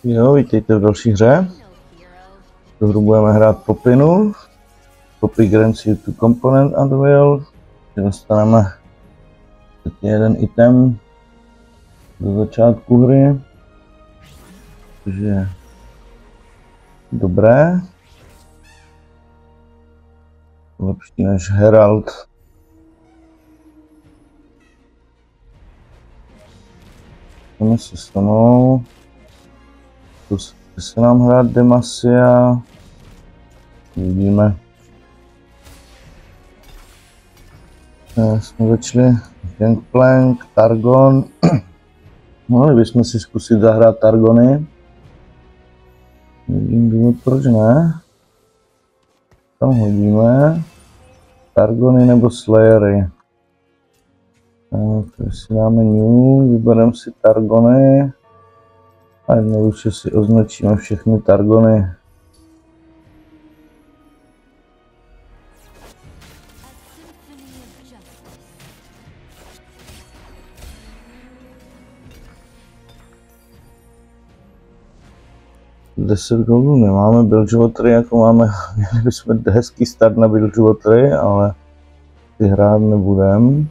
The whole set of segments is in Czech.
Jo, vítejte v další hře. Tu hru budeme hrát Popinu. Poppy grants you 2 component unveil. Dostaneme jeden item do začátku hry. Takže dobré. Lepší než Herald. Jdeme se stanou. Zkusí se nám hrát Demacia. Vidíme. Jsme začali Gangplank, Targon. Mohli bychom si zkusit zahrát Targony. Vidím důvod, proč ne. Tam hodíme. Targony nebo Slayery. Tak si dáme new, vybereme si Targony. A jednoduše si označíme všechny Targony. Deset goldů nemáme, Bilgewatery jako máme, měli bychom hezký start na Bilgewatery, ale ty hrát nebudem.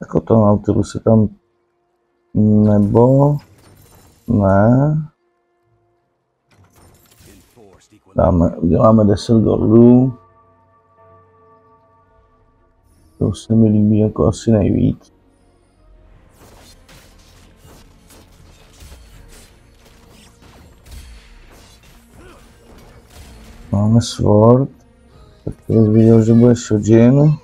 Jako to Nautilus je tam, nebo ne. Uděláme 10 goldů. To se mi líbí jako asi nejvíc. Máme Sword. Tak jsem viděl, že bude Shojin.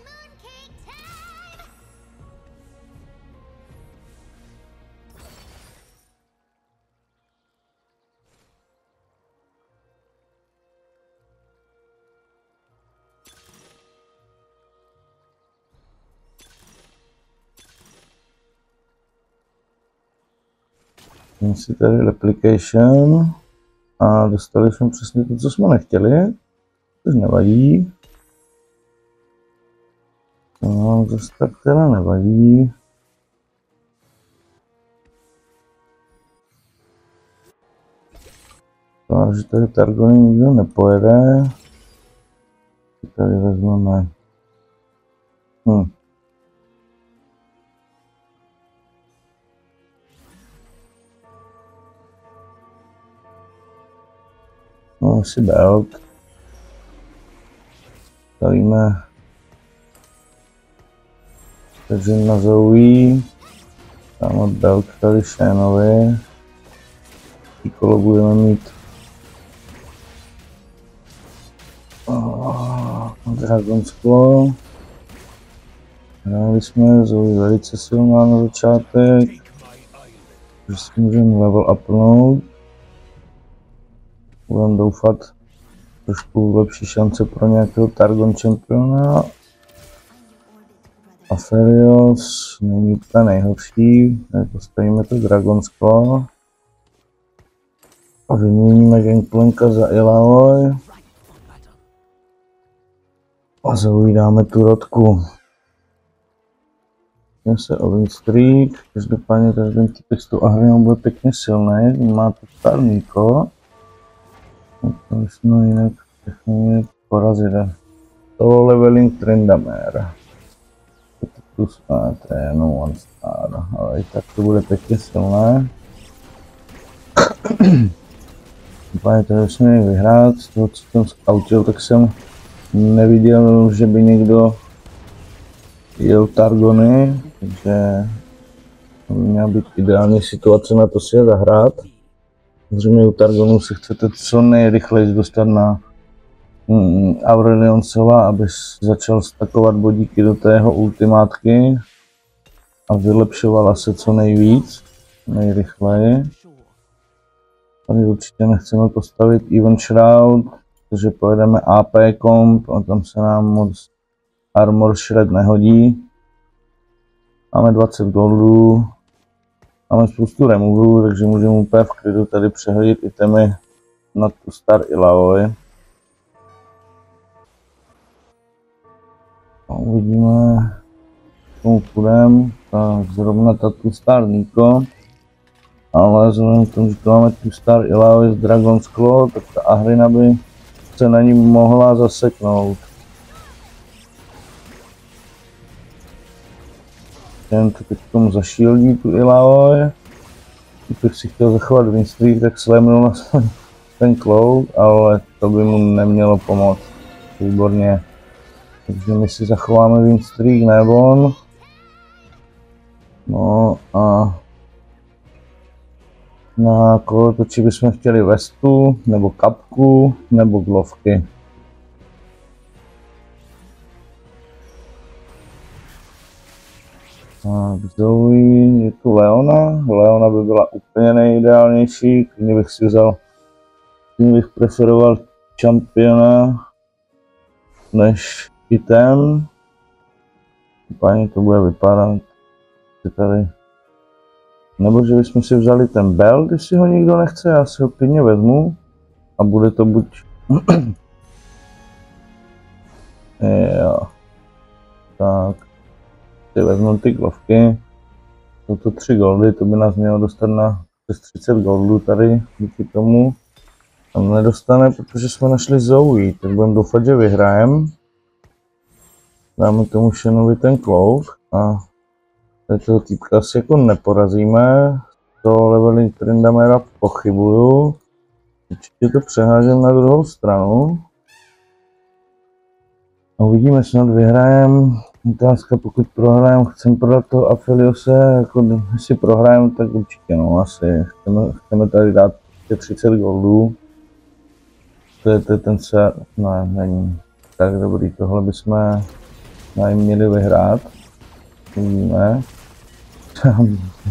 Mám si tady replication a dostali jsme přesně to, co jsme nechtěli, což nevadí. No, zase tak teda nevadí. Takže tady Targony nikdo nepojede. Tady vezmeme. No, asi Belt. Stavíme. Takže na Zoe. Tam Belt tady Shanovi. I kolo budeme mít. Dragonsklo. Hráli jsme Zoe velice silná na začátek. Takže si můžeme level upnout. Budeme doufat trošku lepší šance pro nějakého Targon Championa. Aphelios není úplně nejhorší, postavíme to Dragonsklo. A vyměníme Gangplanka za Illaoi. A zaujídáme tu rodku. Jdeme se o Windstreak, každopádně ten typek s tou Ahrinou bude pěkně silný, má to starníko. To jsme jinak všechny porazit. Solo leveling Tryndamere. Tu jsme, to je jenom one star, ale i tak to bude pěkně silné. Úplně to jsme měli vyhrát, z toho co jsem scoutil, tak jsem neviděl, že by někdo jel Targony, takže to měla být ideální situace na to si je zahrát. Zřejmě u Targonu se chcete co nejrychleji dostat na Aurelion Sola, aby začal stakovat bodíky do té jeho ultimátky a vylepšovala se co nejvíc, nejrychleji. Tady určitě nechceme postavit Even Shroud, protože pojedeme AP komp a tam se nám moc Armor Shred nehodí. Máme 20 goldů. Máme spoustu removeů, takže můžeme úplně v klidu tady přehodit itemy na tu Star Illaoi. A uvidíme, komu půjdem. Tak zrovna ta tu Star Niko. Ale vzhledem k tomu, že tu máme tu Star Illaoi z Dragon's Claw, tak ta Ahrina by se na ní mohla zaseknout. Jen to teď tomu zašíldí tu Illaoi. Kdybych si chtěl zachovat Winstreak, tak slamnul na ten Cloud, ale to by mu nemělo pomoct. Výborně. Takže my si zachováme Winstreak, ne on. No a na kolotoči bychom chtěli vestu, nebo kapku, nebo glovky. Tak Zoe, je tu Leona. Leona by byla úplně nejideálnější, klidně bych preferoval Championa než i ten. Páně to bude vypadat tady. Nebo že bychom si vzali ten Bell, když si ho nikdo nechce, já si ho klidně vezmu. A bude to buď... jo. Tak. Si vezmu ty glovky. Jsou to 3 goldy, to by nás mělo dostat na přes 30 goldů tady, díky tomu. Tam nedostane, protože jsme našli Zoe, tak budeme doufat, že vyhrajeme. Dáme tomu Shanovi ten Cloud a toho týpka asi jako neporazíme. To leveling Tryndamera pochybuju. Určitě to přehážem na druhou stranu. A uvidíme, snad vyhrajeme. Otázka, pokud prohrajeme, chceme prodat toho Apheliose, jako jestli prohrajeme, tak určitě no, asi. Chceme tady dát 30 goldů. To je ten se, ne, není. Tak dobrý, tohle bychom měli vyhrát. Uvidíme.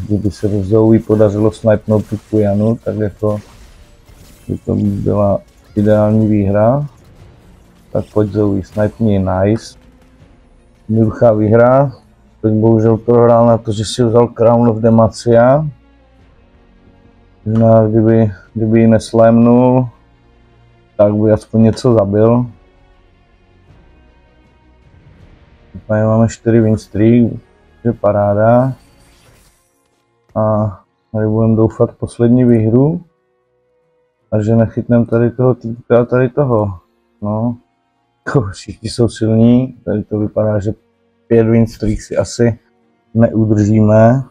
Kdyby se do Zoe podařilo snipnout tu Quijanu, tak jako by to byla ideální výhra. Tak pojď Zoe, snipni, nice. Jednoduchá výhra. Teď bohužel prohrál na to, že si vzal Crown of Demacia. No, kdyby ji neslémnul, tak by aspoň něco zabil. Tady máme 4 win streak, je paráda. A tady budeme doufat poslední výhru. A že nechytneme tady toho týpka a tady toho. No, všichni jsou silní, tady to vypadá, že 5 win streak si asi neudržíme.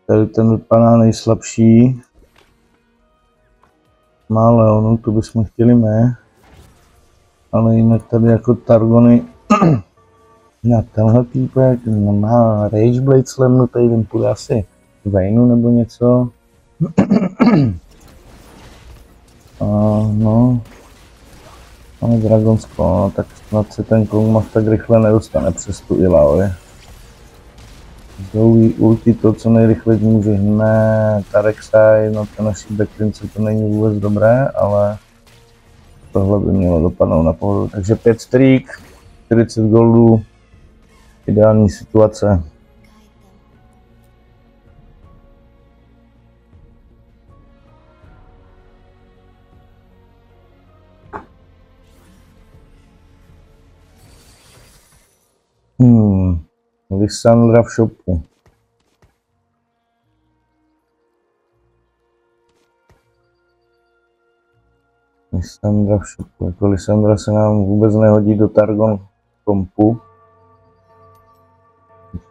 Tady ten vypadá nejslabší. Má Leonu, to bychom chtěli my. Ale jinak tady jako Targony na tenhle týpek má Rageblade slemnutý, ten půjde asi Vaynu nebo něco. A no, máme Dragon's Claw, no, tak snad se ten Kongmas tak rychle nedostane přes tu Illaoi. Zoe ulti to, co nejrychleji může hned, Tarexai, no to naší backlince to není vůbec dobré, ale tohle by mělo dopadnout na pohodu. Takže 5 streak, 40 goldů, ideální situace. Lysandra v shopu. Lysandra v shopu. Jako Lysandra se nám vůbec nehodí do Targon kompu.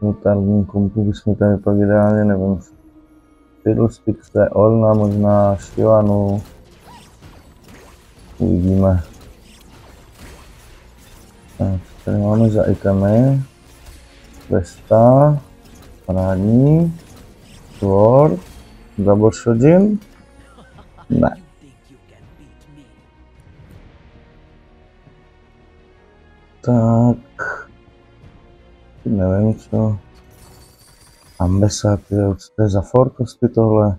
Do Targon kompu bychom tady pak ideálně, nevím, Fiddlestickse, Orna, možná Shivanu. Uvidíme. Tak, tady máme za itemy. Vesta, parádní, Sword, Double Shojin, ne. Tak, nevím co, Ambessa, co to je za forkosty tohle?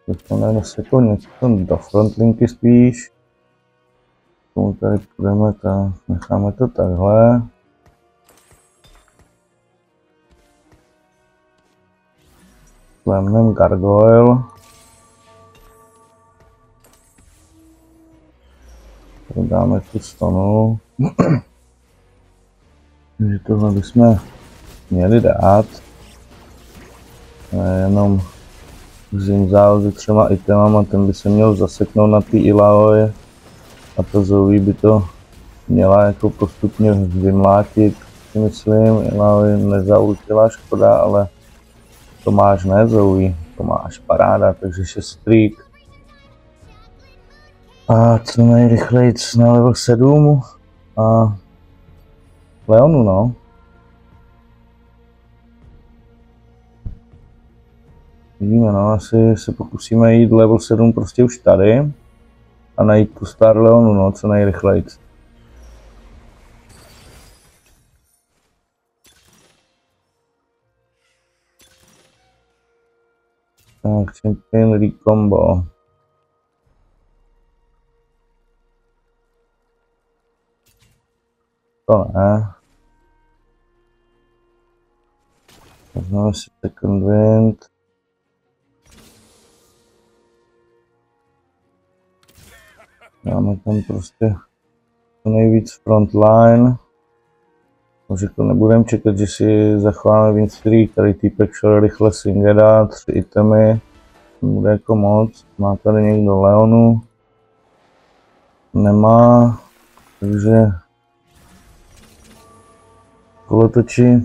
Dostaneme se jako něco do frontlinky spíš. Tomu tady půjdeme, tak necháme to takhle. Slamnem Gargoyle. Dáme tu stonu. Takže tohle bychom měli dát. Jenom Zimzál se 3 itemama, ten by se měl zaseknout na ty Illaoi. A ta Zoe by to měla jako postupně vymlátit, si myslím. Illaoi nezaultila, škoda, ale to máš, ne Zoe? To máš, paráda, takže 6 streak. A co nejrychleji na level 7 a Leonu, no. Vidíme, no, asi se pokusíme jít level 7 prostě už tady a najít tu Star Leonu, no, co nejrychleji. Tak, Champion Recombo. To ne. Vezmeme si Second Wind. Dáme tam prostě co nejvíc frontline. Už jako nebudeme čekat, že si zachováme win streak, tady týpek šel rychle Singeda, 3 itemy. Bude jako moc. Má tady někdo Leonu? Nemá, takže kolotoči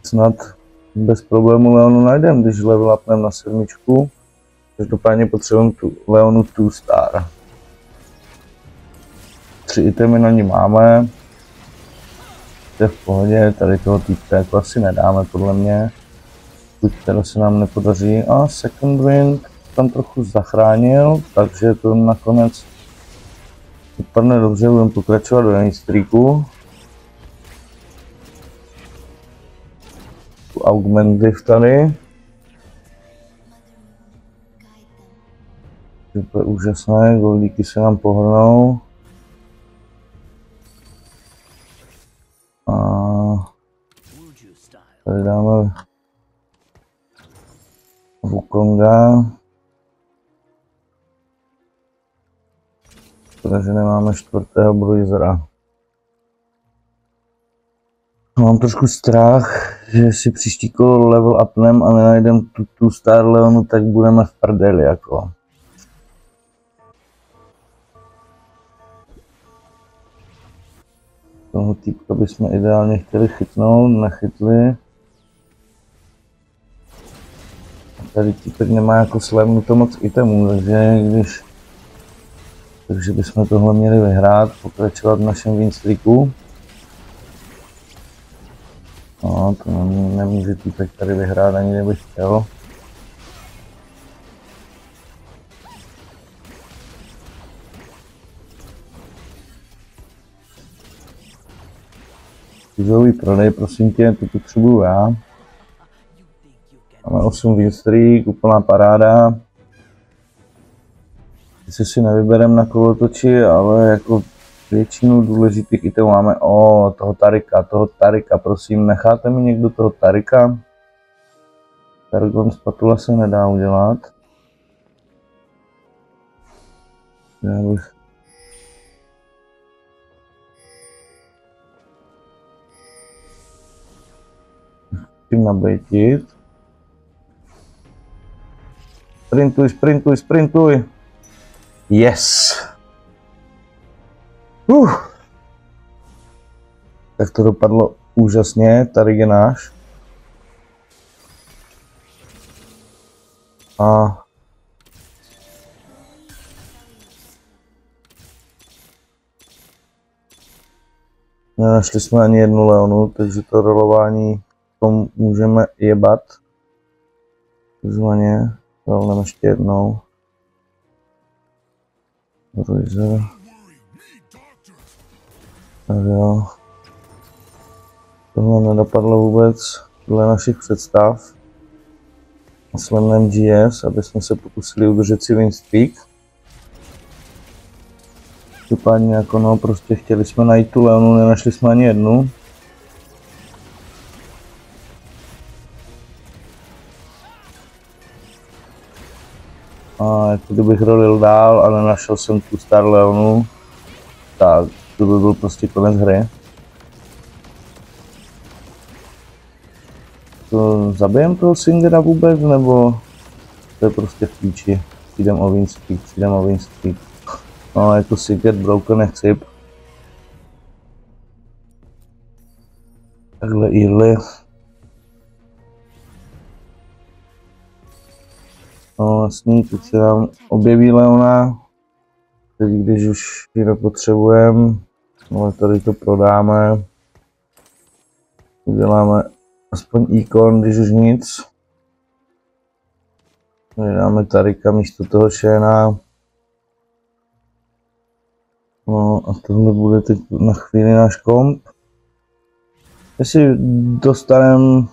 snad bez problému Leonu najdeme, když level upneme na 7. Každopádně potřebujeme tu Leonu 2 star. 3 itemy na ní máme. To je v pohodě, tady toho týpka jako asi nedáme podle mě. Které se nám nepodaří. A Second Wind tam trochu zachránil, takže to nakonec vypadne dobře, budeme pokračovat do jiných streaku. Tu Augmentiv tady. To je úžasné, goldíky se nám pohrnou. A tady dáme Wukonga. Protože nemáme 4. bruisera. Mám trošku strach, že si příští kolo level upnem a nenajdem tu Star Leonu, tak budeme v prdeli jako. Toho týpka bychom ideálně chtěli chytnout, nechytli. Tady týpek nemá jako slévnuto moc itemů, takže bychom tohle měli vyhrát, pokračovat v našem win streaku. No, to nemůže týpek tady vyhrát, ani kdybych chtěl. Zoe, prodej, prosím tě, tu potřebuju já. Máme 8 win streak, úplná paráda. Když si nevybereme na kolotoči, ale jako většinu důležitých itemů máme. Toho Tarika, prosím, necháte mi někdo toho Tarika? Targon spatula se nedá udělat. Já bych... Tím nabejtit. Sprintuj, sprintuj. Yes. Tak to dopadlo úžasně, Tarik je náš. A nenašli jsme ani jednu Leonu, takže to rolování tom můžeme jebat. Takzvaně, rolneme ještě jednou. Bruiser. Tak jo. Tohle nedopadlo vůbec dle našich představ. Slemnem GS, aby jsme se pokusili udržet si win streak. Případně jako no, prostě chtěli jsme najít tu Leonu, nenašli jsme ani jednu. A jako kdybych rolil dál a nenašel jsem tu Star Leonu, tak to by byl prostě konec hry. To zabijem toho Singera vůbec, nebo to je prostě v píči. Přijdem o win streak. No, jako Singer Broken nechci. Takhle early. No vlastně, teď se nám objeví Leona. Teď když už ji nepotřebujeme, ale tady to prodáme. Uděláme aspoň ikon, když už nic. Dáme Tarika místo toho Shayna. No a tohle bude teď na chvíli náš komp. Jestli dostaneme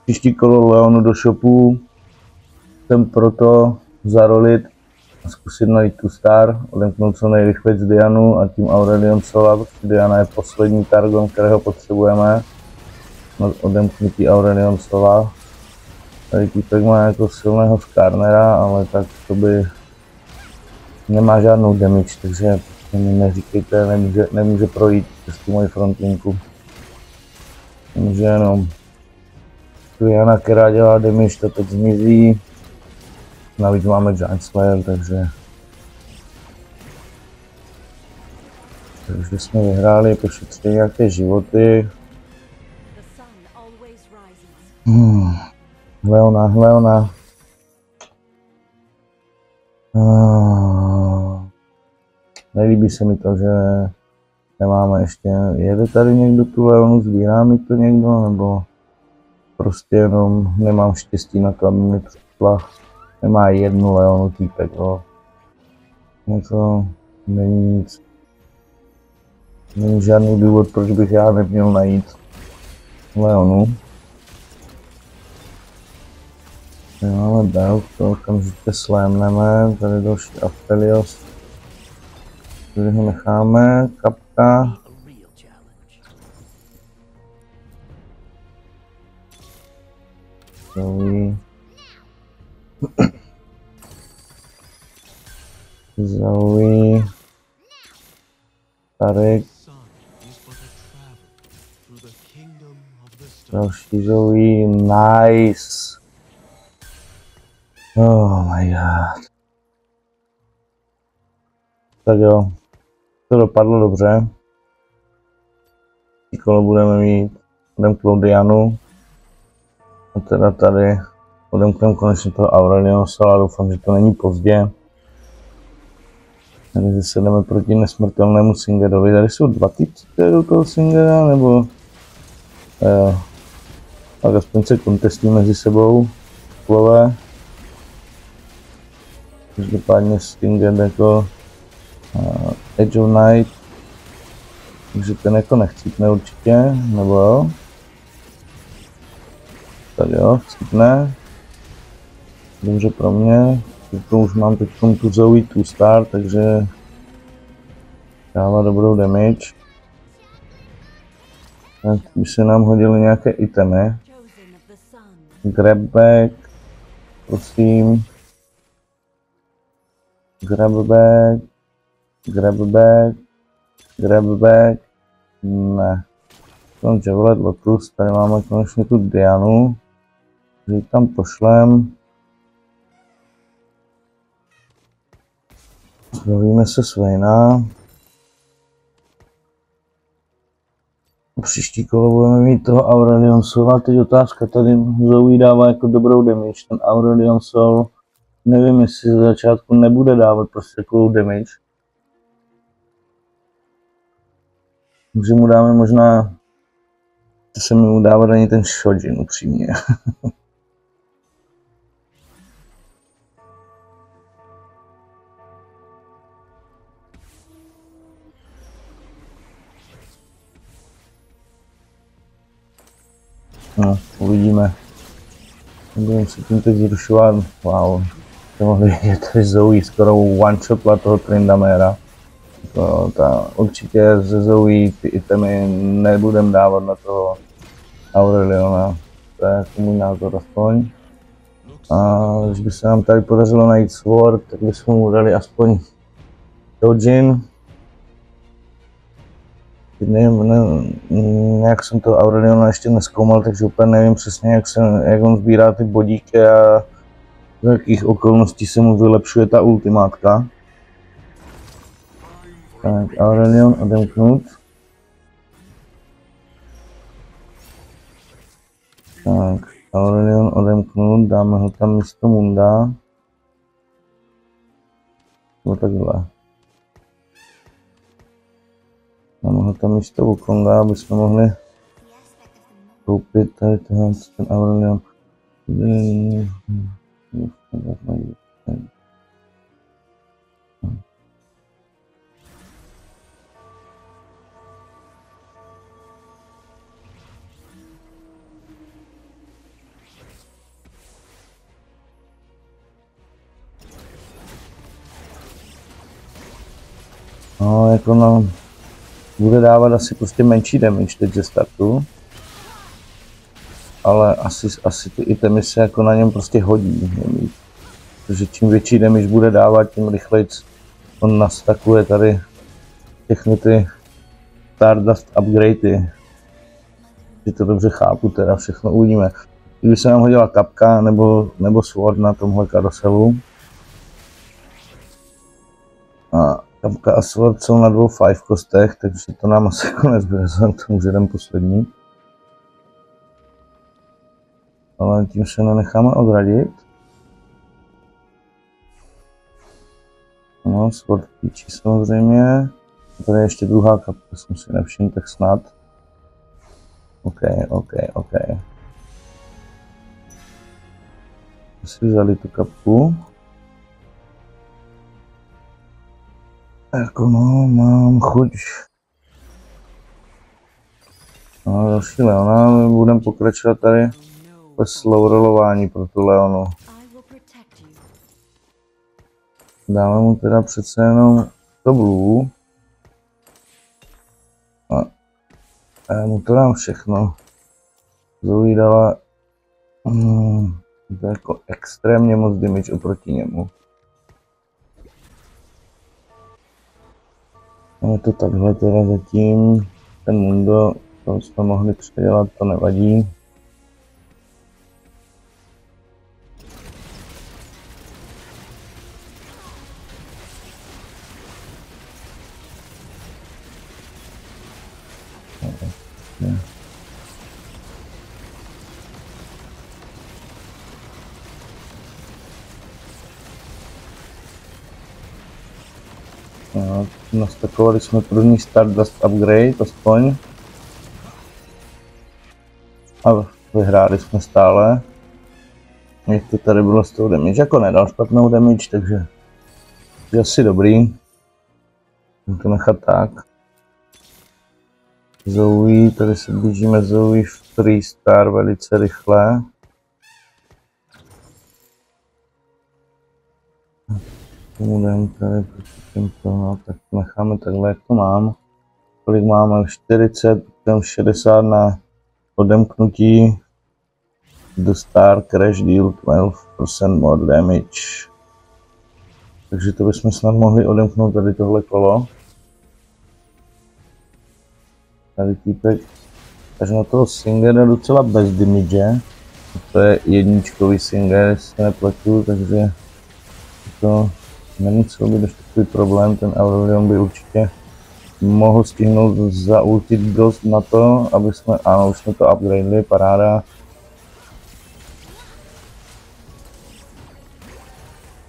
příští kolo Leonu do shopu, jsem proto zarolit a zkusit najít tu Star, odemknout co nejrychleji z Dianu a tím Aurelion Sola, protože Diana je poslední Targon, kterého potřebujeme. Na odemknutí Aurelion Sola. Tady týpek má jako silného Skarnera, ale tak to by nemá žádnou damage, takže mi neříkejte, nemůže projít přes tu moji frontlinku. Může jenom Diana, která dělá damage, to teď zmizí. Navíc máme Giant Slayer, takže jsme vyhráli, pošetřili nějaké životy. Leona. Nelíbí se mi to, že nemáme ještě, jede tady někdo tu Leonu, sbírá mi to někdo, nebo prostě jenom nemám štěstí na to, aby mi přišla. Nemá jednu Leonu týpek, no. To není nic. Není žádný důvod, proč bych já neměl najít Leonu. Tady máme Belt, to okamžitě slémneme, tady další Aphelios. Tady ho necháme, kapka. Zoe. Tarik. Další Zoe, nice. Oh my god. Tak jo, to dopadlo dobře. Kolo budeme mít odemknout Dianu. A teda tady odemkneme konečně toho Aurelion Sola, doufám, že to není pozdě. Tady se jdeme proti nesmrtelnému Singerovi. Tady jsou dva typci do toho Singera, nebo tak aspoň se kontestují mezi sebou. Plové. Každopádně Stinger jako Edge of Night. Takže ten jako nechcípne určitě, nebo jo? Tak jo, chcípne. Dobře pro mě. To už mám teď tu Zoe, tu Star, takže dává dobrou damage. Tak by se nám hodily nějaké itemy. Grab bag, prosím. Grab bag. Ne. Tam Javelet Lotus, tady máme konečně tu Dianu. Ji tam pošlem. Zbavíme se Swaina. Příští kolo budeme mít toho Aurelion Sola. Teď otázka, tady Zoe dává jako dobrou damage. Ten Aurelion Sol, nevím, jestli ze začátku nebude dávat prostě takovou damage. Takže mu dáme možná, že se mi dávat ani ten Shojin upřímně. No, uvidíme. Budeme se tím teď zrušovat. Wow. To mohli vidět, že Zoe skoro one-shotla toho Tryndamera. Určitě ze Zoe ty itemy nebudem dávat na toho Aureliona. To je jako můj názor aspoň. A když by se nám tady podařilo najít sword, tak bychom mu dali aspoň dodgin. Nějak jsem to Aureliona ještě nezkoumal, takže úplně nevím přesně, jak on sbírá ty bodíky a z jakých okolností se mu vylepšuje ta ultimátka. Tak, Aurelion odemknut. Tak, Aurelion odemknut, dáme ho tam místo Munda. No takhle. Dáme ho tam místo Wukonga, aby jsme mohli koupit tady ten Aurelion. No, jako nám bude dávat asi prostě menší damage teď ze startu. Ale asi ty itemy se jako na něm prostě hodí. Protože čím větší damage bude dávat, tím rychleji on nastakuje tady všechny ty Stardust upgradey. Že to dobře chápu, teda všechno uvidíme. Kdyby se nám hodila kapka nebo sword na tomhle karuselu. A kapka a sword jsou na 2 5 kostech, takže to nám asi konec bude, vzhledem k tomu, že jdem poslední. Ale tím se nenecháme odradit. No, sword píčí samozřejmě. Tady je ještě druhá kapka, jsem si nevšiml, tak snad. OK. Si vzali tu kapku. Jako no, mám chuť. No, další Leona, my budeme pokračovat tady bez slow rollování pro tu Leonu. Dáme mu teda přece jenom to blue. A já mu to dám všechno. Zoe dala to jako extrémně moc damage oproti němu. Máme to takhle teda zatím. Ten Mundo, to jsme mohli předělat, to nevadí. Nastakovali jsme první Stardust upgrade, aspoň. A vyhráli jsme stále. Jak to tady bylo s tou damage, jako nedal špatnou damage, takže je asi dobrý. Můžu to nechat tak. Zoe, tady se blížíme Zoe v 3 star velice rychle. Tomu dám tady proti těmto, no, tak necháme takhle, jak to mám. Kolik máme? 40, 60 na odemknutí. The star crash deal 12% more damage. Takže to bychom snad mohli odemknout tady tohle kolo. Tady týpek, až na toho Singer je docela bez damage. To je jedničkový Singer, jestli se nepletu, takže to nemusel být ještě takový problém. Ten Aurelion by určitě mohl stihnout zaultit dost na to, aby jsme, ano, už jsme to upgradeli, paráda.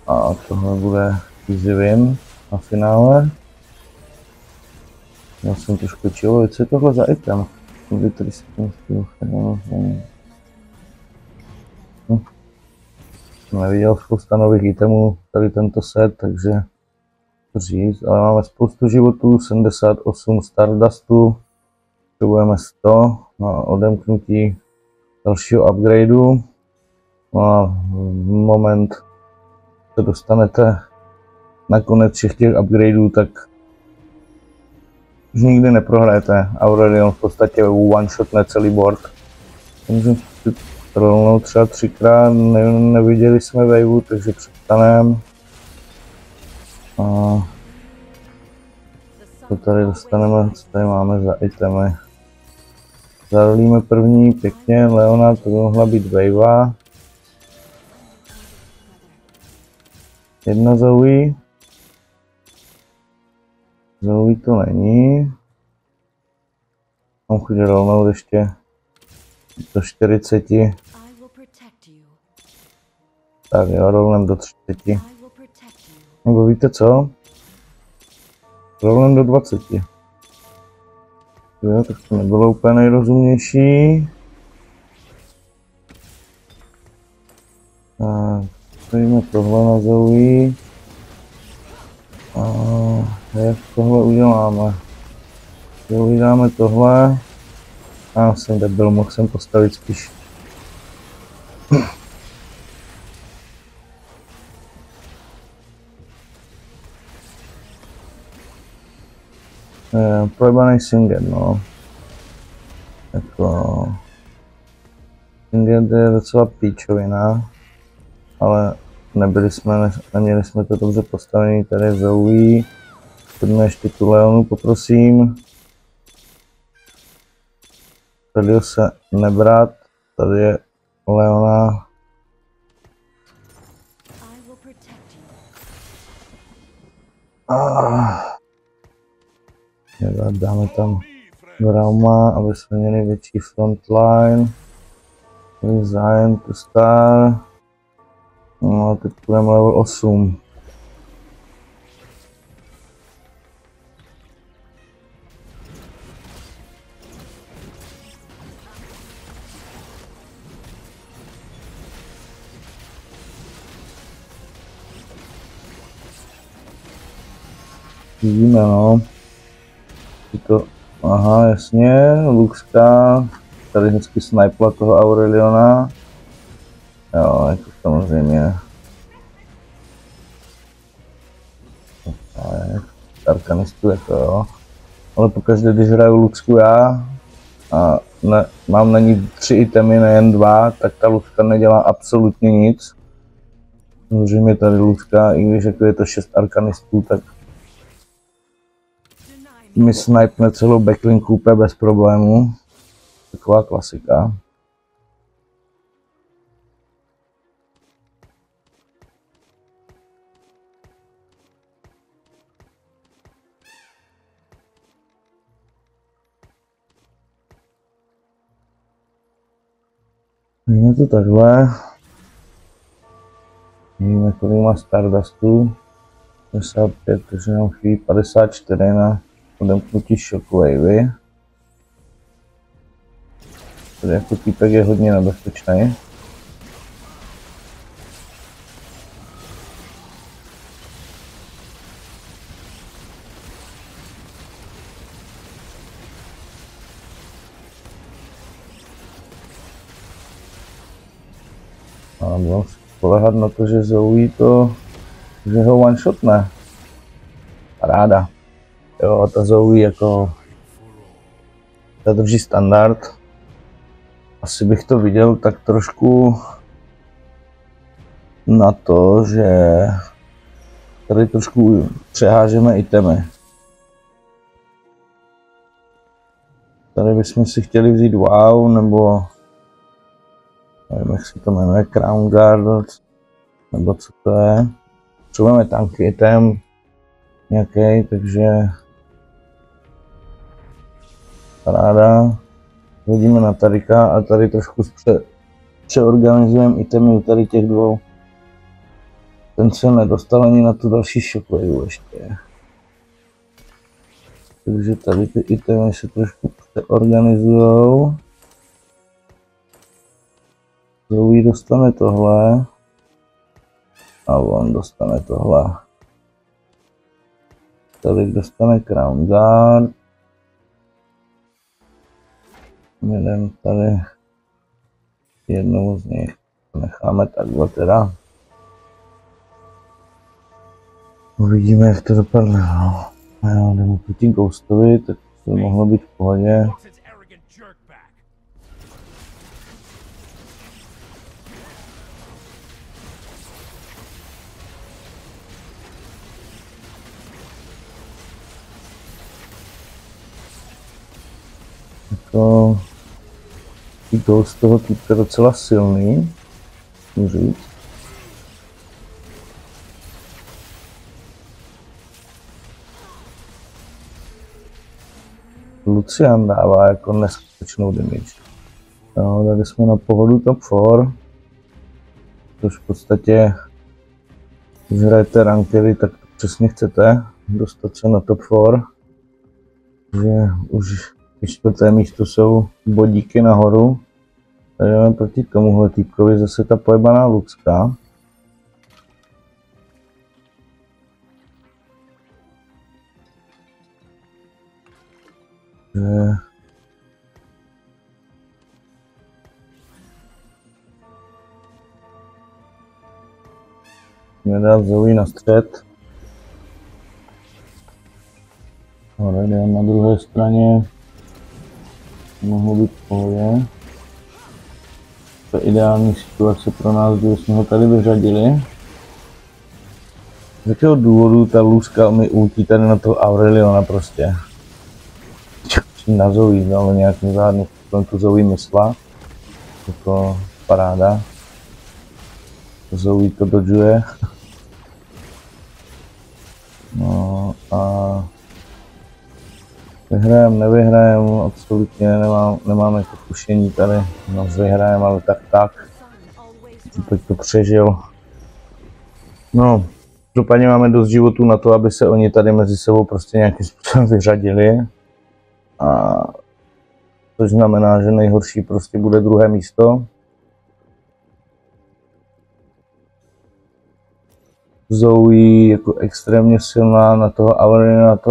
A tohle bude easy win na finále. Já jsem trošku čilo, co je tohle za item? Neviděl spousta nových itemů tady tento set, takže to říct, ale máme spoustu životů, 78 Stardustu, potřebujeme 100 na odemknutí dalšího upgradeu. No a v moment se dostanete na konec všech těch upgradeů, tak už nikdy neprohrajete. Aurelion v podstatě one-shotne celý board. Můžeme trollnout třeba 3krát, neviděli jsme waveu, takže přestaneme. A to tady dostaneme, co tady máme za itemy. Zarolíme první, pěkně, Leona, to by mohla být wavea. Jedna Zoe. Zoe to není. Mám chuť rolnout ještě do 40. Tak jo, rolnem do 30. Nebo víte co? Rolnem do 20. Jo, tak to nebylo úplně nejrozumnější. Tak, dejme tohle na Zoe. A jak tohle uděláme? Zoe dáme tohle. A jsem debil, mohl jsem postavit spíš. Projebaný Singed, no. Jako... Singed je docela píčovina, ale neměli jsme to dobře postavený, tady je Zoe. Pojďme ještě tu Leonu, poprosím. Tady se nebrat, tady je Leona. Dáme tam Brauma, aby jsme měli větší frontline. Zájem to star. No a teď budeme level 8. Vidíme, no. To, aha, jasně, Luxka, tady hezky snipla toho Aureliona. Jo, jako samozřejmě. Arkanistu jako jo. Ale pokaždé, když hraju Luxku já a mám na ní 3 itemy, nejen 2, tak ta Luxka nedělá absolutně nic. Samozřejmě tady Luxka, i když jako je to 6 arkanistů, tak mi snipne celou backlinku úplně bez problémů. Taková klasika. Vidíme to takhle. Vidíme, kolik má Stardustu. 55, takže nám chybí 54 na odemknutí Shockwavy. Tady jako týpek je hodně nebezpečný. A budeme spolehat na to, že Zoe to, že ho one-shotne. Paráda. Jo, ta Zoe jako, ta drží standard. Asi bych to viděl tak trošku na to, že tady trošku přehážeme itemy. Tady bychom si chtěli vzít wow, nebo nevím, jak se to jmenuje, Crown Guard, nebo co to je. Potřebujeme tanky item nějaký, takže paráda. Hodíme na Tarika a tady trošku přeorganizujeme itemy u tady těch dvou. Ten se nedostal ani na tu další Shockwave ještě. Takže tady ty itemy se trošku přeorganizujou. Zoe dostane tohle. A on dostane tohle. Tady dostane Crown Guard. Jeden tady. Jednou z nich necháme takhle teda. Uvidíme, jak to dopadne. No. A já jdeme proti Ghostovi, tak to mohlo být v pohodě. jako z toho týpka docela silný, můžu říct. Lucian dává jako neskutečnou damage. No, dali jsme na pohodu top 4, což v podstatě, když hrajete rankery, tak to přesně chcete dostat se na top 4, že už čtvrté místo jsou bodíky nahoru. Tady jdeme proti tomuhle týpkovi zase ta pojebaná Lucka. Mě dát Zoe na střed. Redem na druhé straně. Mohlo být v pohodě. To je ideální situace pro nás, kdyby jsme ho tady vyřadili. Z jakého důvodu ta Lůzka mi ultí tady na toho Aureliona prostě. Na Zoe, ale nějakým záhadným způsobem tu Zoe myslela. Jako paráda. Zoe to dodžuje. No a vyhrajem, nevyhrajem, absolutně nemám jako tušení tady, no vyhrajem, ale tak. Teď to přežil. No, dopadně máme dost životů na to, aby se oni tady mezi sebou prostě nějakým způsobem vyřadili. A což znamená, že nejhorší prostě bude druhé místo. Zoe jako extrémně silná na toho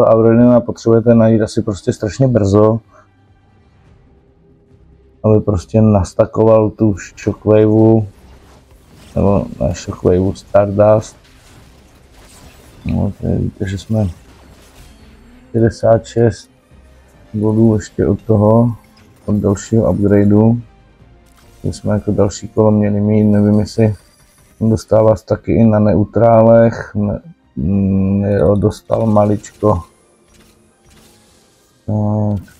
Aureliona potřebujete najít asi prostě strašně brzo, aby prostě nastakoval tu Shockwaveu, nebo ne Shockwaveu, Stardust. No, tady víte, že jsme 56 bodů ještě od toho, od dalšího upgradeu. My jsme jako další kolo měli mít, nevím jestli dostává taky i na neutrálech, dostal maličko. Tak.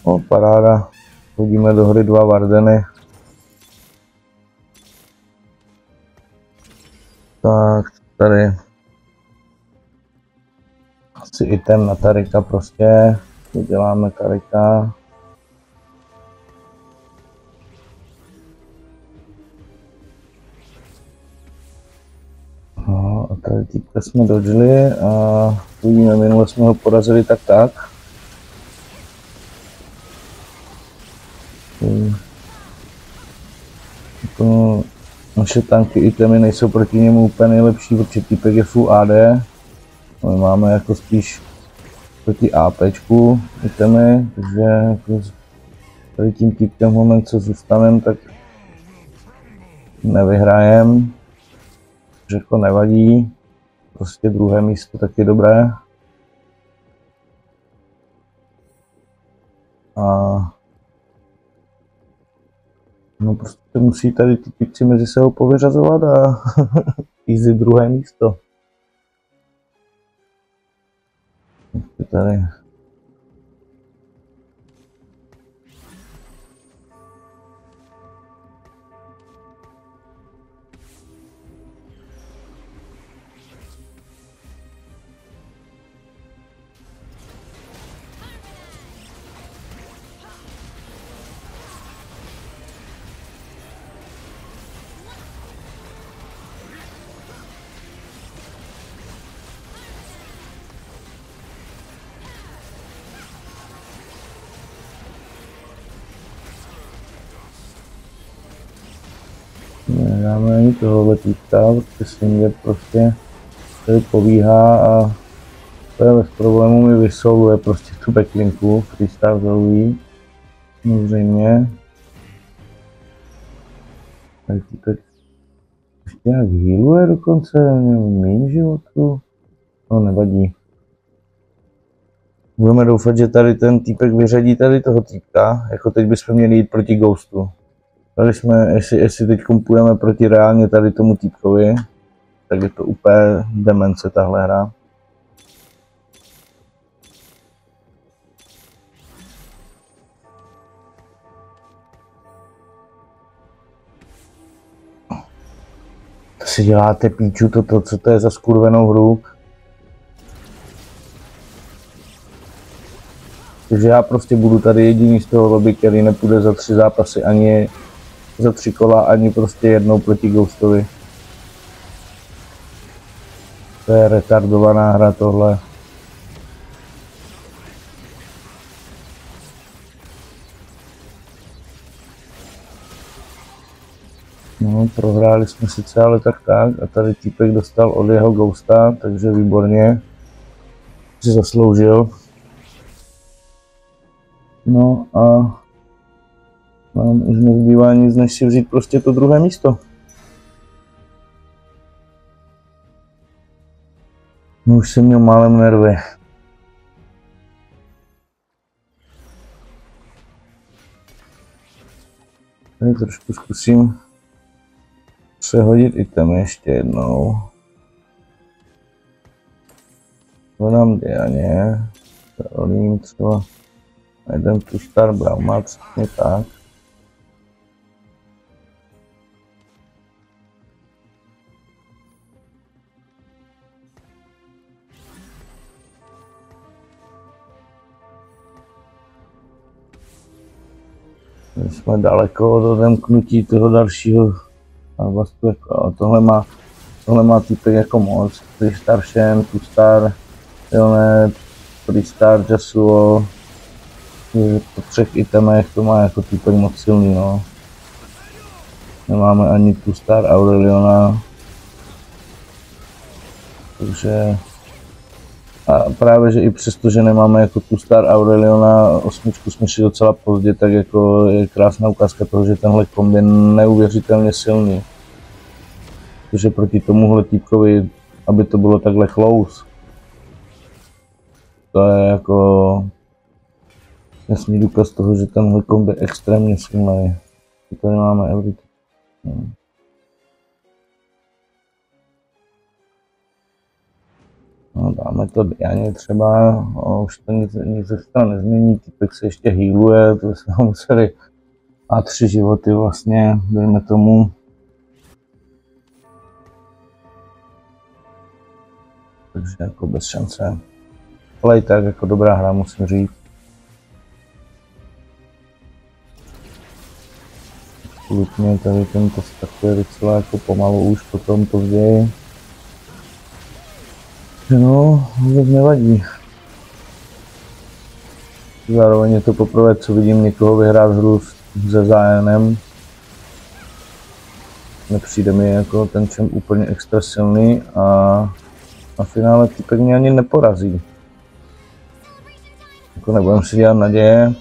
O, paráda, hodíme do hry 2 Vardeny. Tak, tady asi item na Tarika prostě, uděláme Tarika. No, a tady týpka jsme dodžili a uvidíme, minule jsme ho porazili tak. Jako naše tanky itemy nejsou proti němu úplně nejlepší, protože týpek je full AD. My máme jako spíš proti APčku itemy, takže jako tady tím týpkem v moment, co zůstanem, tak nevyhrajem. Že jako nevadí, prostě druhé místo taky dobré. A no prostě musí tady ty týpci mezi sebou povyřazovat a easy druhé místo. Tady. Nedáme ani tohohle týpka, protože Slinger prostě tady povíhá a to je bez problémů, mi vysoluje prostě tu backlinku, freestyle Zoe, samozřejmě. Tady týpek ještě nějak healuje dokonce, méně životu, no nevadí. Budeme doufat, že tady ten týpek vyřadí tady toho týpka, jako teď bychom měli jít proti Ghostu. Tady jsme, jestli teď půjdeme proti reálně tady tomu týpkovi, tak je to úplně demence tahle hra. To si děláte píču, co to je za skurvenou hru. Takže já prostě budu tady jediný z toho lobby, který nepůjde za 3 zápasy, ani za 3 kola, ani prostě jednou proti Ghostovi. To je retardovaná hra tohle. No, prohráli jsme sice, ale tak. A tady týpek dostal od jeho Ghosta, takže výborně. Si zasloužil. No a nám už nezbývá nic, než si vzít prostě to druhé místo. No, už jsem měl málem nervy. Tady trošku zkusím přehodit item ještě jednou. Hledám Dianě, Olím třeba, najdem tu Star Brauma, přesně tak. My jsme daleko od odemknutí toho dalšího Albastu, jako, tohle má týpek jako moc, Starshen, Tustar, Leonet, Pristar, Jasuo, po 3 itemech to má jako týpek moc silný, no. Nemáme ani Tustar, Aureliona, takže a právě, že i přesto, že nemáme jako Tustar, Aureliona, 8 jsme šli docela pozdě, tak jako je krásná ukázka toho, že tenhle kombi je neuvěřitelně silný. Takže proti tomuhle týpkovi, aby to bylo takhle close, to je jako jasný důkaz toho, že tenhle kombi je extrémně silný. Tady máme everything. No, dáme to Dianě třeba, už to nic extra nezmění, týpek se ještě healuje, to jsme ho museli a 3 životy vlastně, dejme tomu. Takže jako bez šance. Ale i tak jako dobrá hra, musím říct. Absolutně tady tento startuje docela jako pomalu už, potom později. No, vůbec nevadí. Zároveň je to poprvé, co vidím někoho vyhrát hru se Zionem. Nepřijde mi jako ten čem úplně extra silný a na finále týpek mě ani neporazí. Jako nebudem si dělat naděje.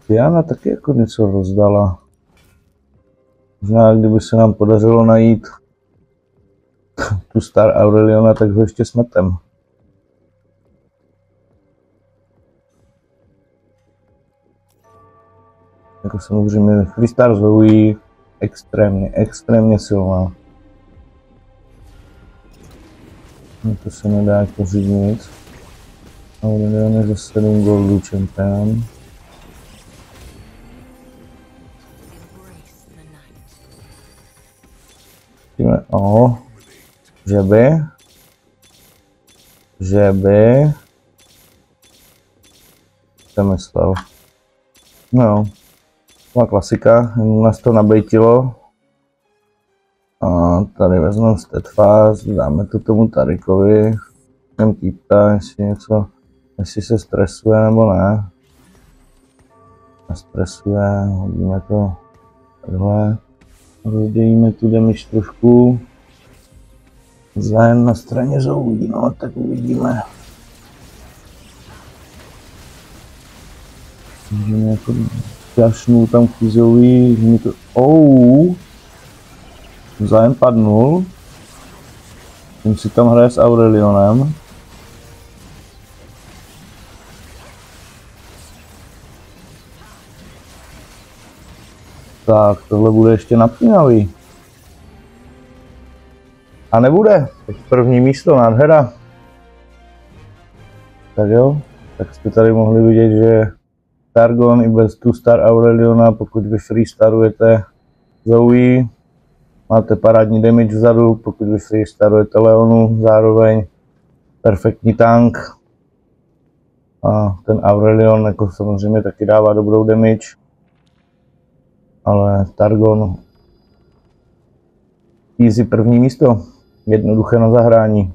Diana taky jako něco rozdala. Možná kdyby se nám podařilo najít tu Star Aureliona, tak ho ještě smetem. Jako samozřejmě Freestar Zoe extrémně silná. No to se nedá jako říct nic. Aurelion je za 7 goldů champion. Že by jsem myslel. No jo, taková klasika, nás to nabejtilo. A tady vezmeme Steadfast, dáme to tomu Tarikovi, ten týpka, jestli se stresuje nebo ne. Nestresuje, hodíme to takhle. Rozdělíme tu damage trošku. Zájem na straně Zoe, no tak uvidíme. Můžeme jako zašnu tam k Zoe, že mi to... Zájem padnul. Ten si tam hraje s Aurelionem. Tak, tohle bude ještě napínavý. A nebude. Teď první místo, nádhera. Tak jo, tak jste tady mohli vidět, že Targon i bez tu Star Aureliona, pokud vy freestarujete Zoe, máte parádní damage vzadu, pokud vy si starujete Leonu, zároveň perfektní tank. A ten Aurelion jako samozřejmě taky dává dobrou damage. Ale Targon easy první místo, jednoduché na zahrání.